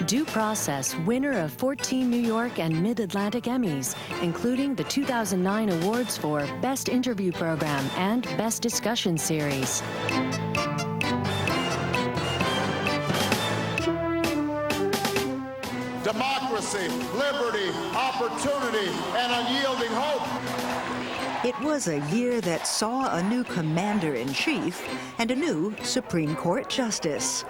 Due Process, winner of 14 New York and Mid-Atlantic Emmys, including the 2009 awards for Best Interview Program and Best Discussion Series. Democracy, liberty, opportunity, and unyielding hope. It was a year that saw a new commander-in-chief and a new Supreme Court justice.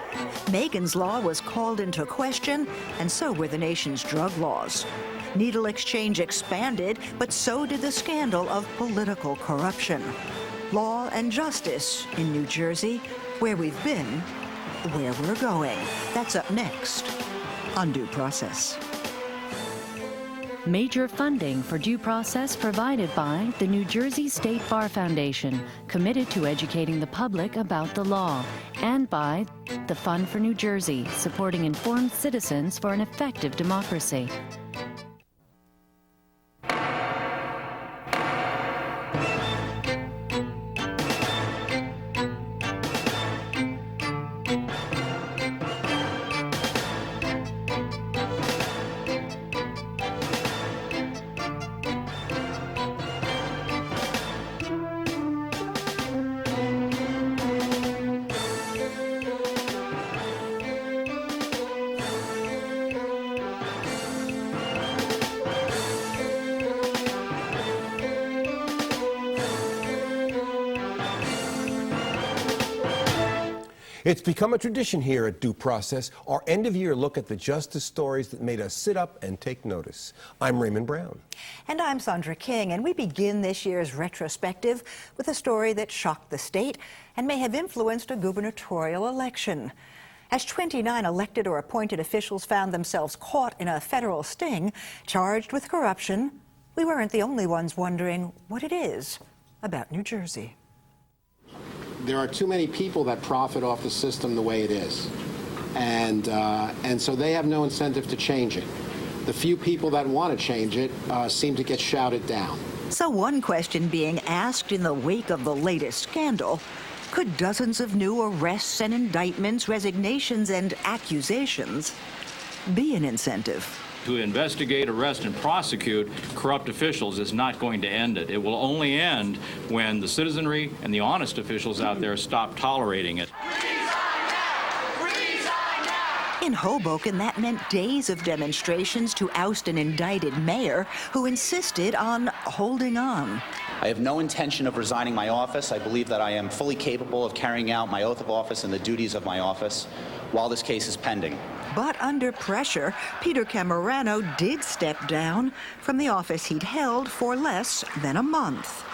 Megan's Law was called into question, and so were the nation's drug laws. Needle exchange expanded, but so did the scandal of political corruption. Law and justice in New Jersey, where we've been, where we're going. That's up next on Due Process. Major funding for Due Process provided by the New Jersey State Bar Foundation, committed to educating the public about the law, and by the Fund for New Jersey, supporting informed citizens for an effective democracy. It's become a tradition here at Due Process, our end-of-year look at the justice stories that made us sit up and take notice. I'm Raymond Brown. And I'm Sandra King, and we begin this year's retrospective with a story that shocked the state and may have influenced a gubernatorial election. As 29 elected or appointed officials found themselves caught in a federal sting, charged with corruption, we weren't the only ones wondering what it is about New Jersey. There are too many people that profit off the system the way it is. And so they have no incentive to change it. The few people that want to change it seem to get shouted down. So one question being asked in the wake of the latest scandal: could dozens of new arrests and indictments, resignations and accusations be an incentive? To investigate, arrest, and prosecute corrupt officials is not going to end it. It will only end when the citizenry and the honest officials out there stop tolerating it. In Hoboken, that meant days of demonstrations to oust an indicted mayor who insisted on holding on. I have no intention of resigning my office. I believe that I am fully capable of carrying out my oath of office and the duties of my office while this case is pending. But under pressure, Peter Camerano did step down from the office he'd held for less than a month,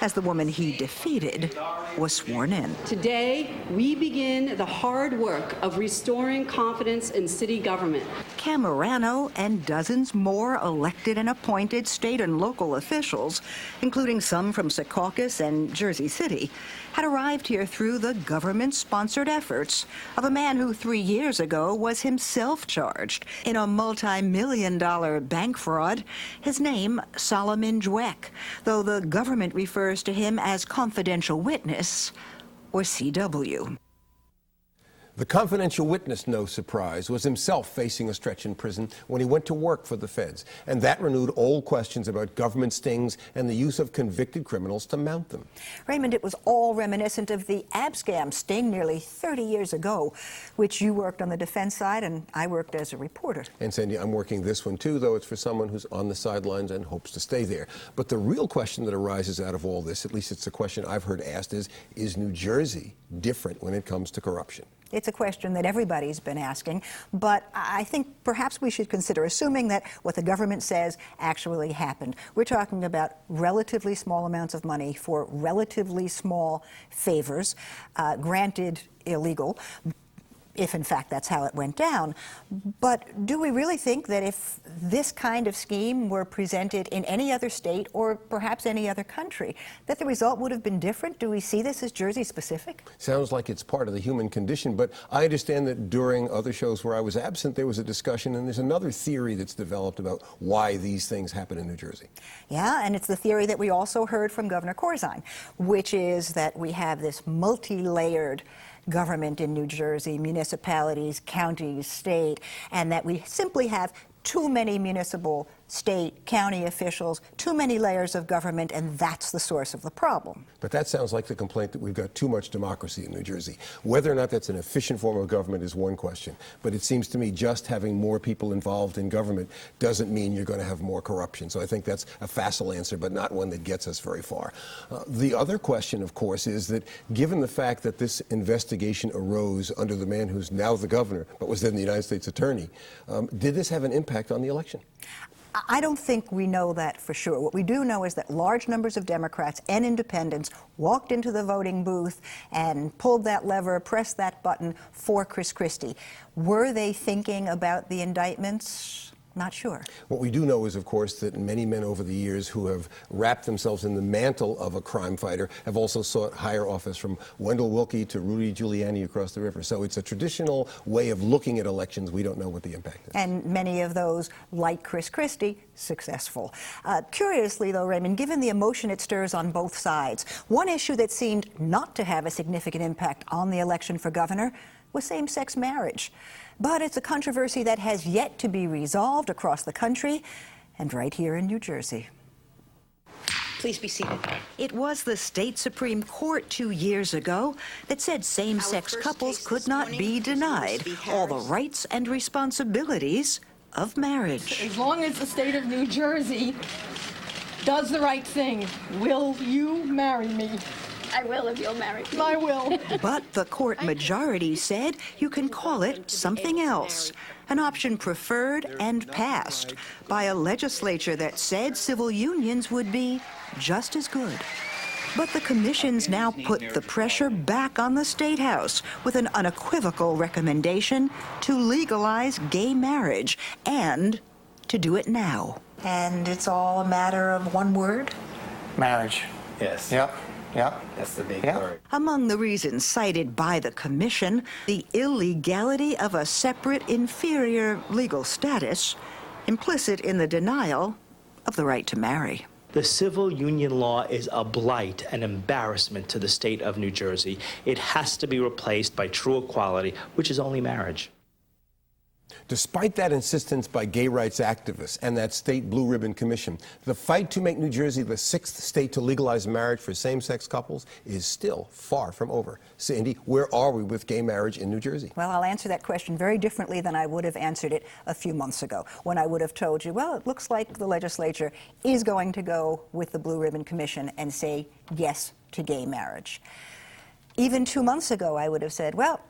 as the woman he defeated was sworn in. Today, we begin the hard work of restoring confidence in city government. Camerano and dozens more elected and appointed state and local officials, including some from Secaucus and Jersey City, had arrived here through the government-sponsored efforts of a man who 3 years ago was himself charged in a multi-million-dollar bank fraud. His name, Solomon Dweck, though the government refers to him as confidential witness, or CW. The confidential witness, no surprise, was himself facing a stretch in prison when he went to work for the feds, and that renewed old questions about government stings and the use of convicted criminals to mount them. Raymond, it was all reminiscent of the Abscam sting nearly 30 years ago, which you worked on the defense side and I worked as a reporter. And Sandy, I'm working this one too, though it's for someone who's on the sidelines and hopes to stay there. But the real question that arises out of all this, at least it's a question I've heard asked, is New Jersey different when it comes to corruption? It's a question that everybody's been asking, but I think perhaps we should consider assuming that what the government says actually happened. We're talking about relatively small amounts of money for relatively small favors, granted illegal, if in fact that's how it went down. But do we really think that if this kind of scheme were presented in any other state or perhaps any other country, that the result would have been different? Do we see this as Jersey specific? Sounds like it's part of the human condition, but I understand that during other shows where I was absent, there was a discussion, and there's another theory that's developed about why these things happen in New Jersey. Yeah, and it's the theory that we also heard from Governor Corzine, which is that we have this multi-layered government in New Jersey, municipalities, counties, state, and that we simply have too many municipal, state, county officials, too many layers of government, and that's the source of the problem. But that sounds like the complaint that we've got too much democracy in New Jersey. Whether or not that's an efficient form of government is one question. But it seems to me just having more people involved in government doesn't mean you're going to have more corruption. So I think that's a facile answer, but not one that gets us very far. The other question, of course, is that given the fact that this investigation arose under the man who's now the governor, but was then the United States attorney, did this have an impact on the election? I don't think we know that for sure. What we do know is that large numbers of Democrats and independents walked into the voting booth and pulled that lever, pressed that button for Chris Christie. Were they thinking about the indictments? Not sure. What we do know is, of course, that many men over the years who have wrapped themselves in the mantle of a crime fighter have also sought higher office, from Wendell Willkie to Rudy Giuliani across the river. So it's a traditional way of looking at elections. We don't know what the impact is. And many of those, like Chris Christie, successful. Curiously, though, Raymond, given the emotion it stirs on both sides, one issue that seemed not to have a significant impact on the election for governor was same-sex marriage. But it's a controversy that has yet to be resolved across the country and right here in New Jersey. Please be seated. It was the state Supreme Court 2 years ago that said same-sex couples could not be denied all the rights and responsibilities of marriage. As long as the state of New Jersey does the right thing, will you marry me? I will if you'll marry me. I will. But the court majority said you can call it something else, an option preferred and passed by a legislature that said civil unions would be just as good. But the commission's now put the pressure back on the State House with an unequivocal recommendation to legalize gay marriage and to do it now. And it's all a matter of one word? Marriage. Yes. Yep. Yep. That's the big word. Among the reasons cited by the commission, the illegality of a separate, inferior legal status, implicit in the denial of the right to marry. The civil union law is a blight, an embarrassment to the state of New Jersey. It has to be replaced by true equality, which is only marriage. Despite that insistence by gay rights activists and that state Blue Ribbon Commission, the fight to make New Jersey the 6th state to legalize marriage for same-sex couples is still far from over. Sandy, where are we with gay marriage in New Jersey? Well, I'll answer that question very differently than I would have answered it a few months ago, when I would have told you, well, it looks like the legislature is going to go with the Blue Ribbon Commission and say yes to gay marriage. Even 2 months ago, I would have said, well,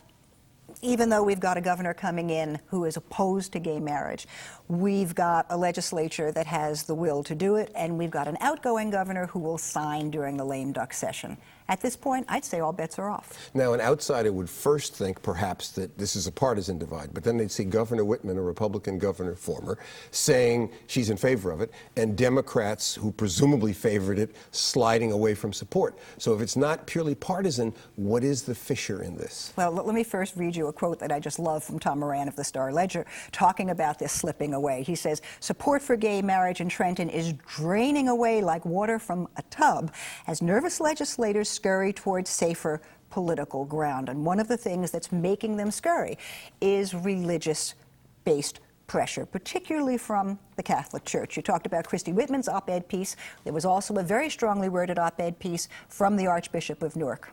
even though we've got a governor coming in who is opposed to gay marriage, we've got a legislature that has the will to do it, and we've got an outgoing governor who will sign during the lame duck session. At this point, I'd say all bets are off. Now, an outsider would first think perhaps that this is a partisan divide, but then they'd see Governor Whitman, a Republican governor, former, saying she's in favor of it, and Democrats who presumably favored it sliding away from support. So if it's not purely partisan, what is the fissure in this? Well, let me first read you a quote that I just love from Tom Moran of the Star-Ledger, talking about this slipping away. He says, support for gay marriage in Trenton is draining away like water from a tub as nervous legislators scurry towards safer political ground. And one of the things that's making them scurry is religious-based pressure, particularly from the Catholic Church. You talked about Christy Whitman's op-ed piece. There was also a very strongly worded op-ed piece from the Archbishop of Newark.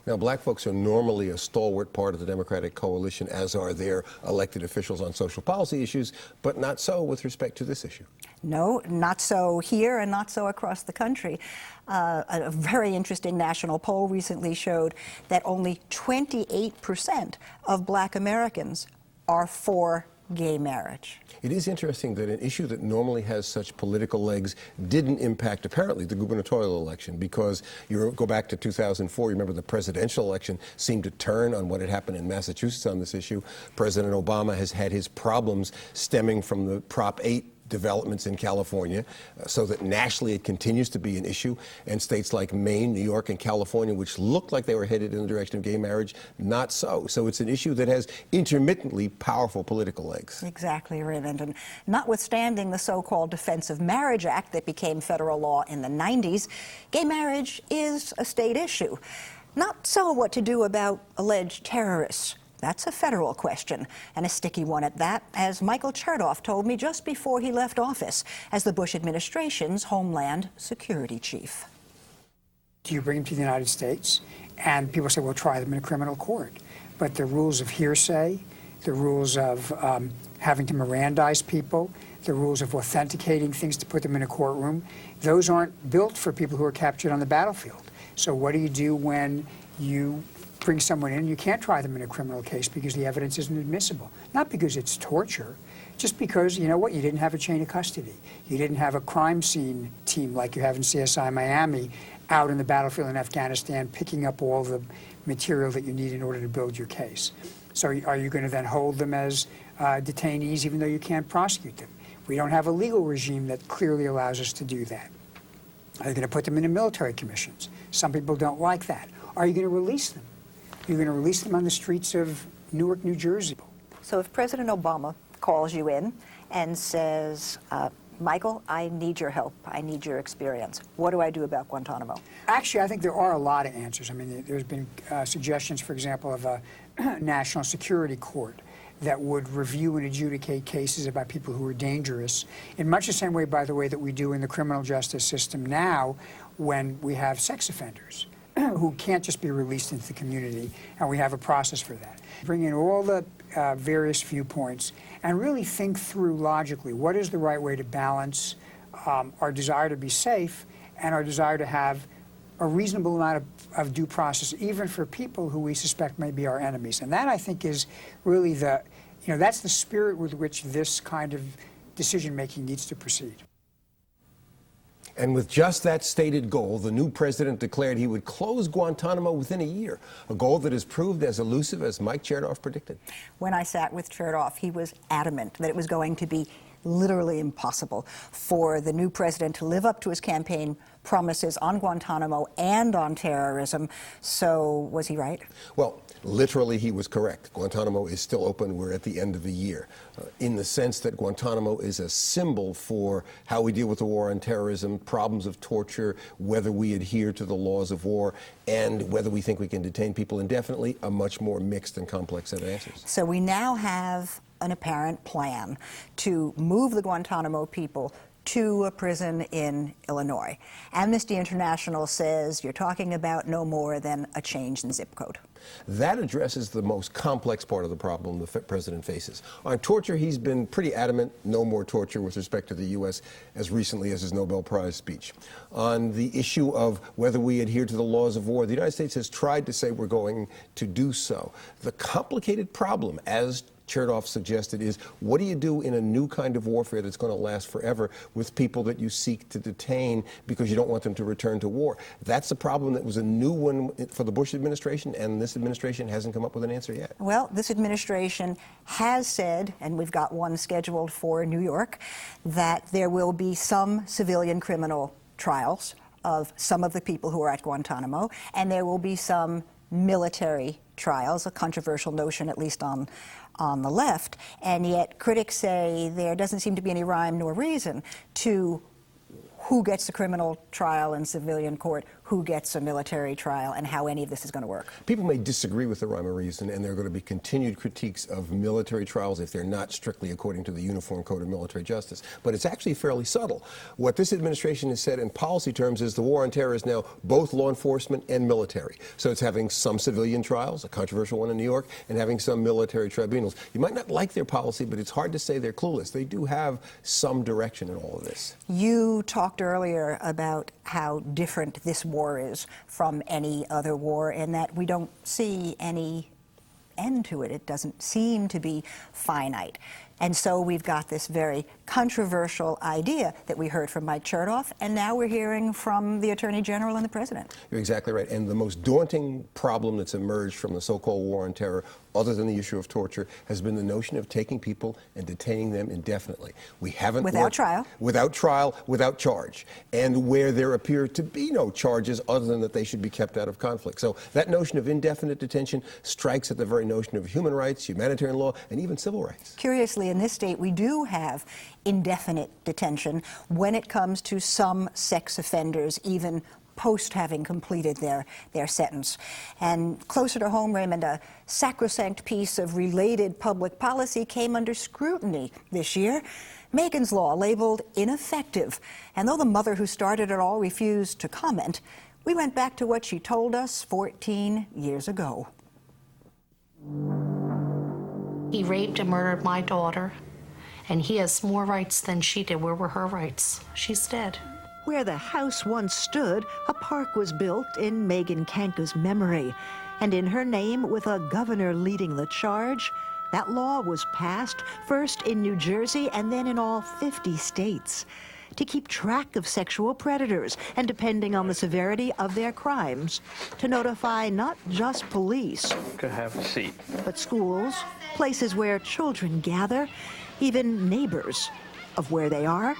Now, black folks are normally a stalwart part of the Democratic coalition, as are their elected officials on social policy issues, but not so with respect to this issue. No, not so here and not so across the country. A very interesting national poll recently showed that only 28% of black Americans are for gay marriage. It is interesting that an issue that normally has such political legs didn't impact, apparently, the gubernatorial election, because you go back to 2004, you remember the presidential election seemed to turn on what had happened in Massachusetts on this issue. President Obama has had his problems stemming from the Prop 8 developments in California, so that nationally it continues to be an issue, and states like Maine, New York, and California, which looked like they were headed in the direction of gay marriage, not so. So it's an issue that has intermittently powerful political legs. Exactly, Raymond. And notwithstanding the so-called Defense of Marriage Act that became federal law in the 90s, gay marriage is a state issue. Not so what to do about alleged terrorists. That's a federal question, and a sticky one at that, as Michael Chertoff told me just before he left office as the Bush administration's Homeland Security chief. Do you bring them to the United States? And people say, well, try them in a criminal court. But the rules of hearsay, the rules of having to Mirandize people, the rules of authenticating things to put them in a courtroom, those aren't built for people who are captured on the battlefield. So what do you do when you bring someone in, you can't try them in a criminal case because the evidence isn't admissible? Not because it's torture, just because, you know what, you didn't have a chain of custody. You didn't have a crime scene team like you have in CSI Miami out in the battlefield in Afghanistan picking up all the material that you need in order to build your case. So are you going to then hold them as detainees even though you can't prosecute them? We don't have a legal regime that clearly allows us to do that. Are you going to put them into military commissions? Some people don't like that. Are you going to release them? You're going to release them on the streets of Newark, New Jersey. So if President Obama calls you in and says, Michael, I need your help, I need your experience, what do I do about Guantanamo? Actually, I think there are a lot of answers. I mean, there's been suggestions, for example, of a national security court that would review and adjudicate cases about people who are dangerous in much the same way, by the way, that we do in the criminal justice system now when we have sex offenders who can't just be released into the community, and we have a process for that. Bring in all the various viewpoints and really think through logically what is the right way to balance our desire to be safe and our desire to have a reasonable amount of due process, even for people who we suspect may be our enemies. And that, I think, is really the, that's the spirit with which this kind of decision-making needs to proceed. And with just that stated goal, the new president declared he would close Guantanamo within a year, a goal that has proved as elusive as Mike Chertoff predicted. When I sat with Chertoff, he was adamant that it was going to be literally impossible for the new president to live up to his campaign promises on Guantanamo and on terrorism. So was he right? Well, literally he was correct. Guantanamo is still open. We're at the end of the year. In the sense that Guantanamo is a symbol for how we deal with the war on terrorism, problems of torture, whether we adhere to the laws of war, and whether we think we can detain people indefinitely, a much more mixed and complex set of answers. So we now have an apparent plan to move the Guantanamo people to a prison in Illinois. Amnesty International says you're talking about no more than a change in zip code. That addresses the most complex part of the problem the president faces. On torture, he's been pretty adamant, no more torture with respect to the U.S. as recently as his Nobel Prize speech. On the issue of whether we adhere to the laws of war, the United States has tried to say we're going to do so. The complicated problem, as Chertoff suggested, is what do you do in a new kind of warfare that's going to last forever with people that you seek to detain because you don't want them to return to war? That's a problem that was a new one for the Bush administration, and this administration hasn't come up with an answer yet. Well, this administration has said, and we've got one scheduled for New York, that there will be some civilian criminal trials of some of the people who are at Guantanamo, and there will be some military trials, a controversial notion, at least on the left, and yet critics say there doesn't seem to be any rhyme nor reason to who gets a criminal trial in civilian court, who gets a military trial, and how any of this is going to work. People may disagree with the rhyme or reason, and there are going to be continued critiques of military trials if they're not strictly according to the Uniform Code of Military Justice. But it's actually fairly subtle. What this administration has said in policy terms is the war on terror is now both law enforcement and military. So it's having some civilian trials, a controversial one in New York, and having some military tribunals. You might not like their policy, but it's hard to say they're clueless. They do have some direction in all of this. You talked earlier about how different this war is from any other war, in that we don't see any end to it. It doesn't seem to be finite. And so we've got this very controversial idea that we heard from Mike Chertoff, and now we're hearing from the Attorney General and the President. You're exactly right. And the most daunting problem that's emerged from the so-called war on terror, other than the issue of torture, has been the notion of taking people and detaining them indefinitely. We haven't without trial. Without trial, without charge. And where there appear to be no charges other than that they should be kept out of conflict. So that notion of indefinite detention strikes at the very notion of human rights, humanitarian law, and even civil rights. Curiously, in this state, we do have indefinite detention when it comes to some sex offenders, even post having completed their sentence. And closer to home, Raymond, a sacrosanct piece of related public policy came under scrutiny this year. Megan's Law, labeled ineffective. And though the mother who started it all refused to comment, we went back to what she told us 14 years ago. He raped and murdered my daughter, and he has more rights than she did. Where were her rights? She's dead. Where the house once stood, a park was built in Megan Kanka's memory. And in her name, with a governor leading the charge, that law was passed first in New Jersey and then in all 50 states to keep track of sexual predators and, depending on the severity of their crimes, to notify not just police, Could have a seat. but schools, places where children gather, even neighbors of where they are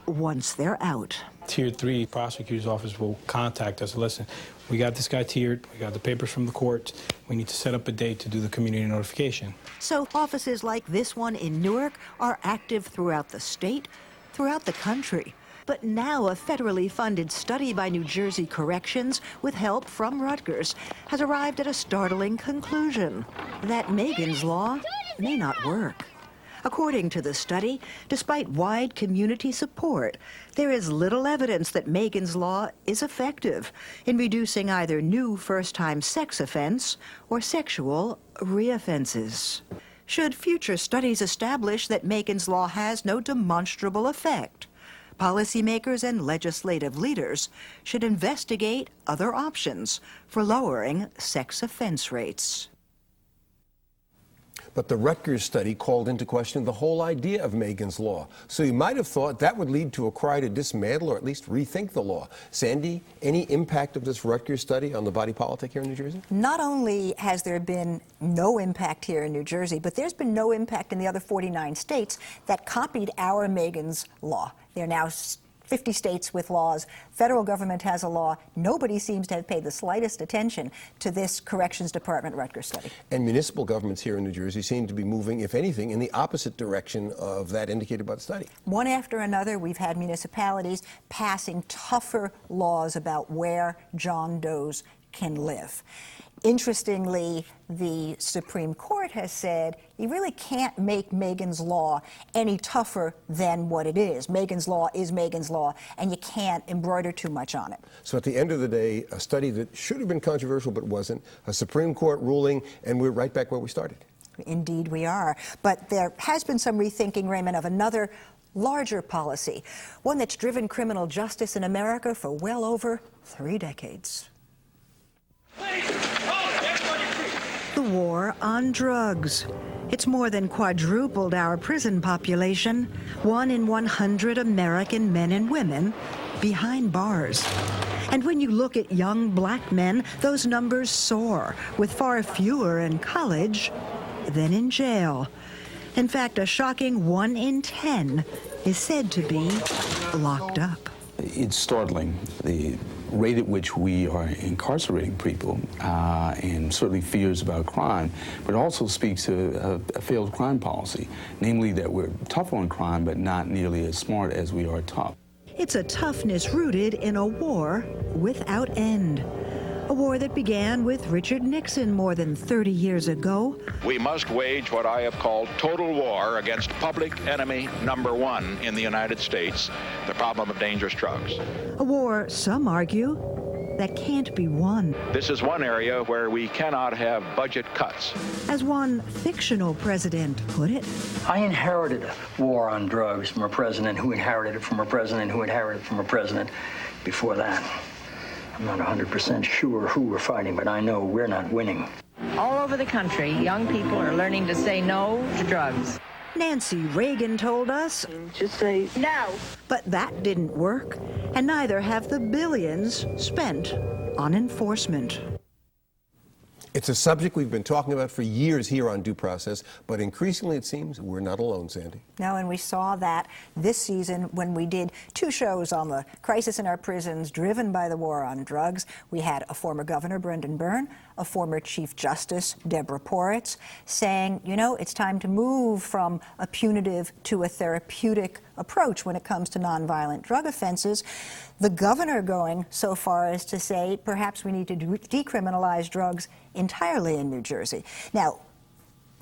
once they're out. Tier 3 prosecutor's office will contact us. Listen, we got this guy tiered, we got the papers from the court, we need to set up a date to do the community notification. So offices like this one in Newark are active throughout the state, throughout the country. But now a federally funded study by New Jersey Corrections, with help from Rutgers, has arrived at a startling conclusion: that Megan's Law may not work. According to the study, despite wide community support, there is little evidence that Megan's Law is effective in reducing either new first-time sex offense or sexual reoffenses. Should future studies establish that Megan's Law has no demonstrable effect, policymakers and legislative leaders should investigate other options for lowering sex offense rates. But the Rutgers study called into question the whole idea of Megan's Law. So you might have thought that would lead to a cry to dismantle or at least rethink the law. Sandy, any impact of this Rutgers study on the body politic here in New Jersey? Not only has there been no impact here in New Jersey, but there's been no impact in the other 49 states that copied our Megan's Law. There are now 50 states with laws. Federal government has a law. Nobody seems to have paid the slightest attention to this Corrections Department Rutgers study. And municipal governments here in New Jersey seem to be moving, if anything, in the opposite direction of that indicated by the study. One after another, we've had municipalities passing tougher laws about where John Does can live. Interestingly, the Supreme Court has said you really can't make Megan's Law any tougher than what it is. Megan's Law is Megan's Law, and you can't embroider too much on it. So at the end of the day, a study that should have been controversial but wasn't, a Supreme Court ruling, and we're right back where we started. Indeed we are. But there has been some rethinking, Raymond, of another larger policy, one that's driven criminal justice in America for well over 3 decades. The war on drugs. It's more than quadrupled our prison population. 1 in 100 American men and women behind bars. And when you look at young black men, those numbers soar, with far fewer in college than in jail. In fact, a shocking 1 in 10 is said to be locked up. It's startling, the rate at which we are incarcerating people, and certainly fears about crime, but it also speaks to a failed crime policy, namely that we're tough on crime, but not nearly as smart as we are tough. It's a toughness rooted in a war without end. A war that began with Richard Nixon more than 30 years ago. We must wage what I have called total war against public enemy number 1 in the United States, the problem of dangerous drugs. A war, some argue, that can't be won. This is one area where we cannot have budget cuts. As one fictional president put it, I inherited a war on drugs from a president who inherited it from a president who inherited it from a president before that. I'm not 100% sure who we're fighting, but I know we're not winning. All over the country, young people are learning to say no to drugs. Nancy Reagan told us, just say no. But that didn't work, and neither have the billions spent on enforcement. It's a subject we've been talking about for years here on Due Process, but increasingly it seems we're not alone, Sandy. No, and we saw that this season when we did 2 shows on the crisis in our prisons driven by the war on drugs. We had a former governor, Brendan Byrne, a former Chief Justice, Deborah Poritz, saying, you know, it's time to move from a punitive to a therapeutic approach when it comes to nonviolent drug offenses. the governor going so far as to say perhaps we need to decriminalize drugs entirely in New Jersey. Now,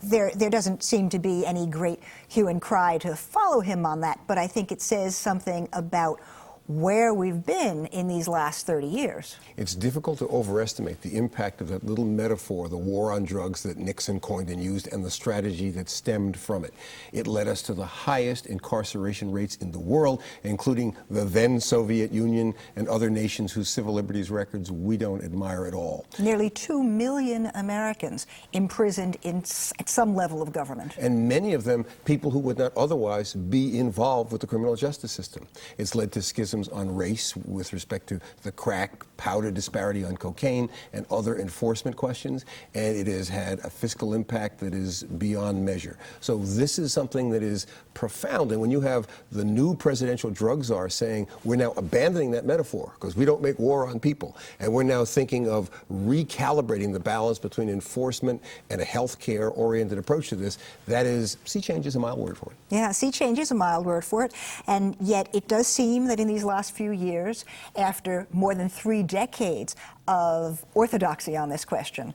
there doesn't seem to be any great hue and cry to follow him on that, but I think it says something about where we've been in these last 30 years. It's difficult to overestimate the impact of that little metaphor, the war on drugs that Nixon coined and used, and the strategy that stemmed from it. It led us to the highest incarceration rates in the world, including the then Soviet Union and other nations whose civil liberties records we don't admire at all. Nearly 2 million Americans imprisoned at some level of government. And many of them people who would not otherwise be involved with the criminal justice system. It's led to schisms on race with respect to the crack powder disparity on cocaine and other enforcement questions, and it has had a fiscal impact that is beyond measure. So this is something that is profound, and when you have the new presidential drug czar saying we're now abandoning that metaphor because we don't make war on people, and we're now thinking of recalibrating the balance between enforcement and a healthcare oriented approach to this, that is, sea change is a mild word for it. Yeah, sea change is a mild word for it, and yet it does seem that in these last few years, after more than 3 decades of orthodoxy on this question,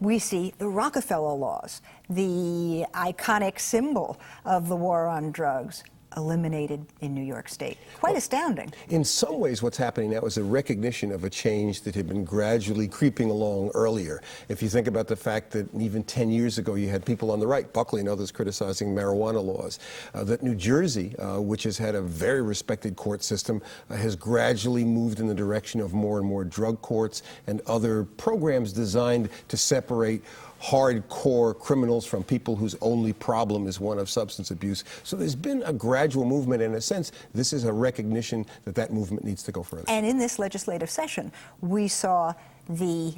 we see the Rockefeller laws, the iconic symbol of the war on drugs, eliminated in New York State. Quite astounding. In some ways, what's happening now is a recognition of a change that had been gradually creeping along earlier. If you think about the fact that even 10 years ago, you had people on the right, Buckley and others, criticizing marijuana laws, that New Jersey, which has had a very respected court system, has gradually moved in the direction of more and more drug courts and other programs designed to separate hardcore criminals from people whose only problem is one of substance abuse. So there's been a gradual movement. In a sense, this is a recognition that that movement needs to go further. And in this legislative session, we saw the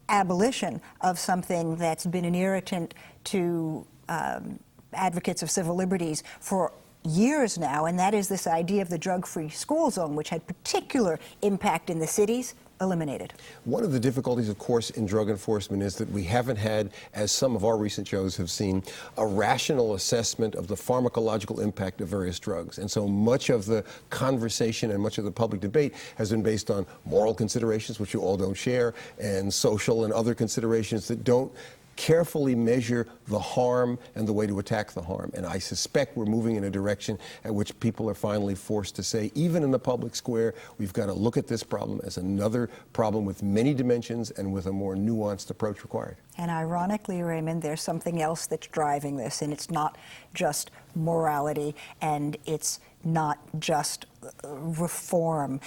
abolition of something that's been an irritant to advocates of civil liberties for years now, and that is this idea of the drug-free school zone, which had particular impact in the cities, eliminated. One of the difficulties, of course, in drug enforcement is that we haven't had, as some of our recent shows have seen, a rational assessment of the pharmacological impact of various drugs. And so much of the conversation and much of the public debate has been based on moral considerations, which you all don't share, and social and other considerations that don't carefully measure the harm and the way to attack the harm. And I suspect we're moving in a direction at which people are finally forced to say, even in the public square, we've got to look at this problem as another problem with many dimensions and with a more nuanced approach required. And ironically, Raymond, there's something else that's driving this, and it's not just morality, and it's not just reform.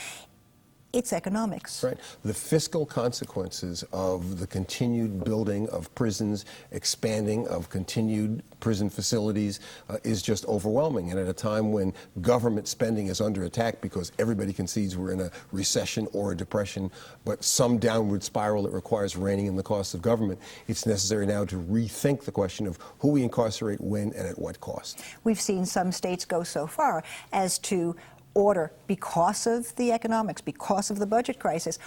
It's economics. Right. The fiscal consequences of the continued building of prisons, expanding of continued prison facilities is just overwhelming. And at a time when government spending is under attack because everybody concedes we're in a recession or a depression, but some downward spiral that requires reining in the costs of government, it's necessary now to rethink the question of who we incarcerate, when, and at what cost. We've seen some states go so far as to order, because of the economics, because of the budget crisis,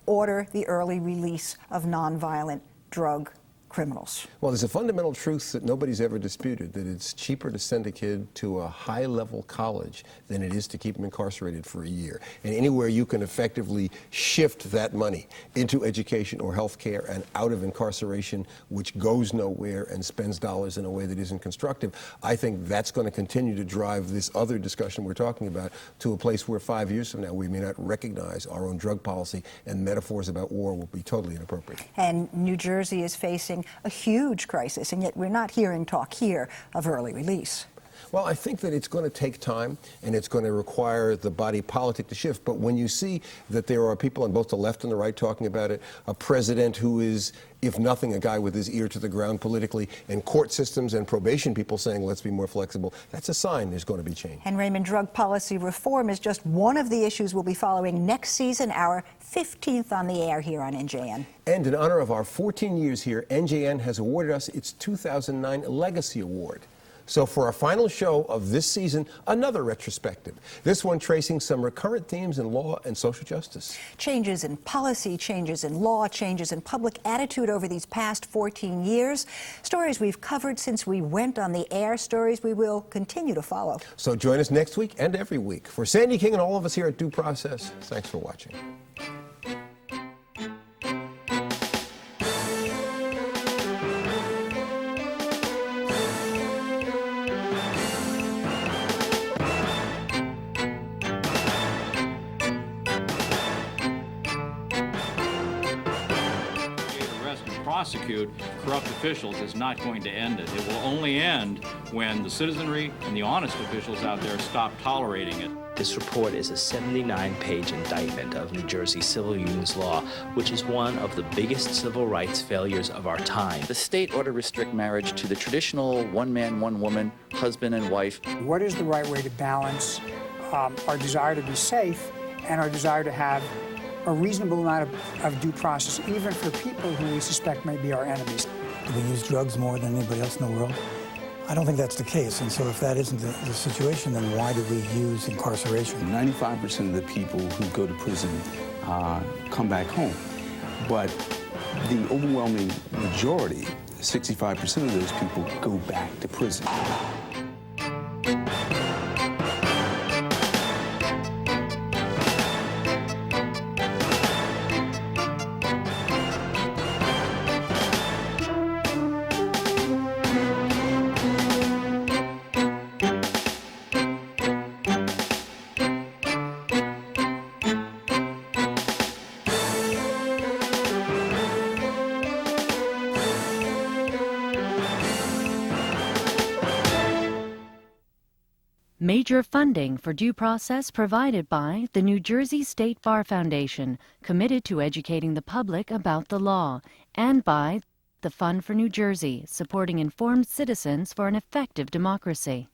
order the early release of nonviolent drug criminals. Well, there's a fundamental truth that nobody's ever disputed, that it's cheaper to send a kid to a high-level college than it is to keep him incarcerated for a year. And anywhere you can effectively shift that money into education or health care and out of incarceration, which goes nowhere and spends dollars in a way that isn't constructive, I think that's going to continue to drive this other discussion we're talking about to a place where 5 years from now we may not recognize our own drug policy, and metaphors about war will be totally inappropriate. And New Jersey is facing a huge crisis, and yet we're not hearing talk here of early release. Well, I think that it's going to take time, and it's going to require the body politic to shift. But when you see that there are people on both the left and the right talking about it, a president who is, if nothing, a guy with his ear to the ground politically, and court systems and probation people saying, let's be more flexible, that's a sign there's going to be change. And Raymond, drug policy reform is just one of the issues we'll be following next season, our 15th on the air here on NJN. And in honor of our 14 years here, NJN has awarded us its 2009 Legacy Award. So for our final show of this season, another retrospective. This one tracing some recurrent themes in law and social justice. Changes in policy, changes in law, changes in public attitude over these past 14 years. Stories we've covered since we went on the air, stories we will continue to follow. So join us next week and every week. For Sandy King and all of us here at Due Process, thanks for watching. Prosecute corrupt officials is not going to end it. It will only end when the citizenry and the honest officials out there stop tolerating it. This report is a 79-page indictment of New Jersey civil unions law, which is one of the biggest civil rights failures of our time. The state ought to restrict marriage to the traditional one-man, one-woman, husband and wife. What is the right way to balance our desire to be safe and our desire to have a reasonable amount of due process, even for people who we suspect may be our enemies? Do we use drugs more than anybody else in the world? I don't think that's the case, and so if that isn't the situation, then why do we use incarceration? 95% of the people who go to prison come back home, but the overwhelming majority, 65% of those people, go back to prison. Major funding for due process provided by the New Jersey State Bar Foundation, committed to educating the public about the law, and by the Fund for New Jersey, supporting informed citizens for an effective democracy.